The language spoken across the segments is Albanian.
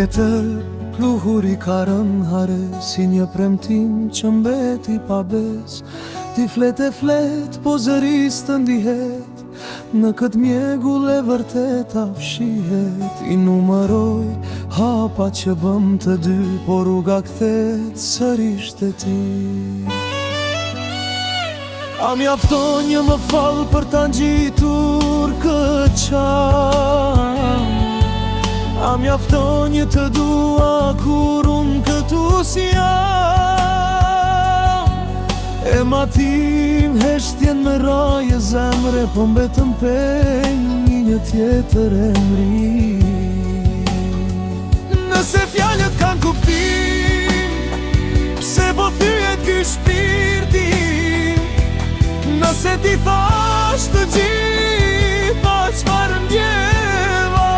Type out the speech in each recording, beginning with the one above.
tjetër pluhuri ka rënë hare, si një premtim që mbeti pa bes. Ti flet e flet, po zëris të ndihet, në këtë mjegull e vërteta fshihet. I numëroj hapa që bëm të dy, por rruga kthet sërish te ti. A mjafton një më fal për ta ngjitur këtë qan? A mjafton një të dua kur unë këtu si jam? E matim heshtjen me raje zemre, po mbetëm penj një tjetër emri. Nëse fjalët kanë kuptim, pse po thyet ky shpirti? Nëse ti thash të gjitha çfarë ndjeva,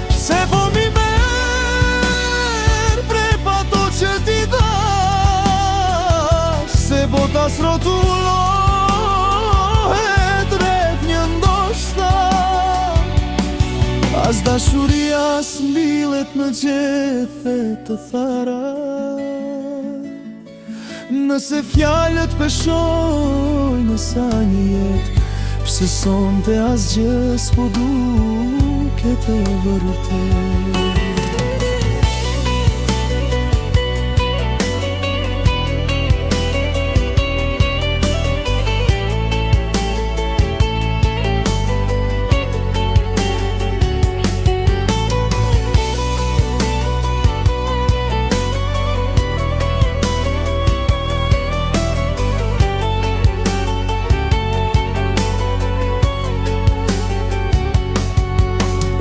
pse po mi merr prepa to që ti dhash? Se botas rrotullohet rreth një ndoshta, as dashuria s'mbillet në gjethe të thara. Nëse fjalët peshojnë sa një jetë, pse sonte asgjë s'po duket e vërtetë?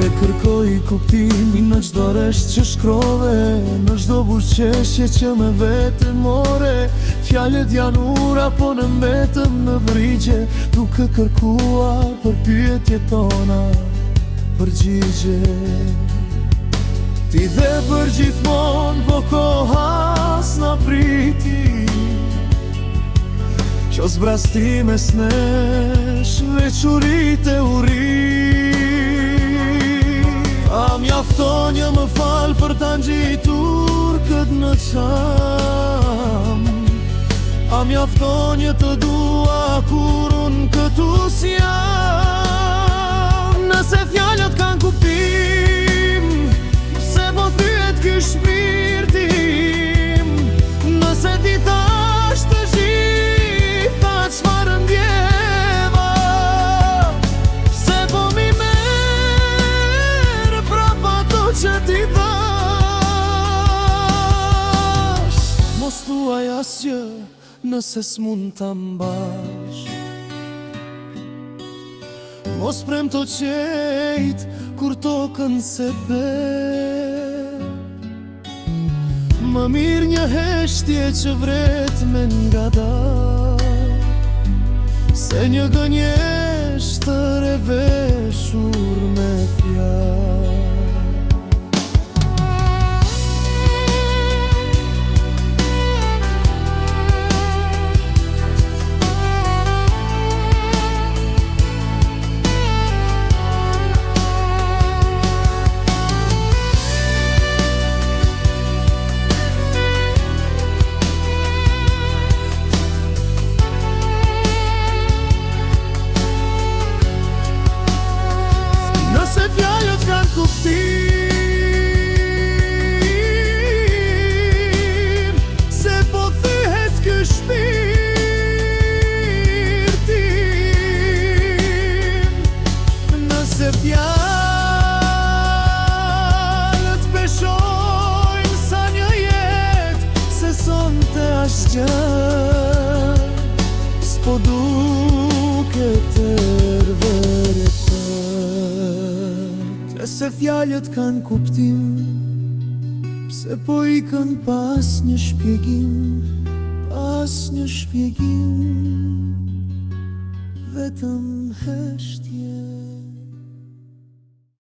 E kërkoj kuptimin në çdo resht që shkrove, në çdo buqeshje që me vete more. Fjalët janë ura, po në mbetëm në brigje, duke kërkuar për pyetjet tona përgjigje. Ti dhe për gjithmon, po koha s'na priti, qo zbrasti mes nesh veçurit e urit. A mjafton një më fal për ta ngjitur këtë në qam? A mjafton një të dua kur unë këtu si jam? Nëse fjalët kanë kuptim, pse po thyet ky shpirtim? Nëse ti thash të gjitha çfarë ndjeva, pse po mi merr prapa to që ti dhash? Mos thuaj asgjë nëse s'mund ta mbash, mos prem to qejt kur tokën se be. Më mirë një heshtje që vret me ngadal, se një gënjeshtër e veshur me fjalë. Nëse fjalët kanë kuptim, se po thyhet ky shpirtim. Nëse fjalët peshojnë sa një jetë, se sonte asgjë s'po duket e vërtetë. Nëse fjalët kanë kuptim, pse po ikën pas një shpjegim? Pas një shpjegim, vetëm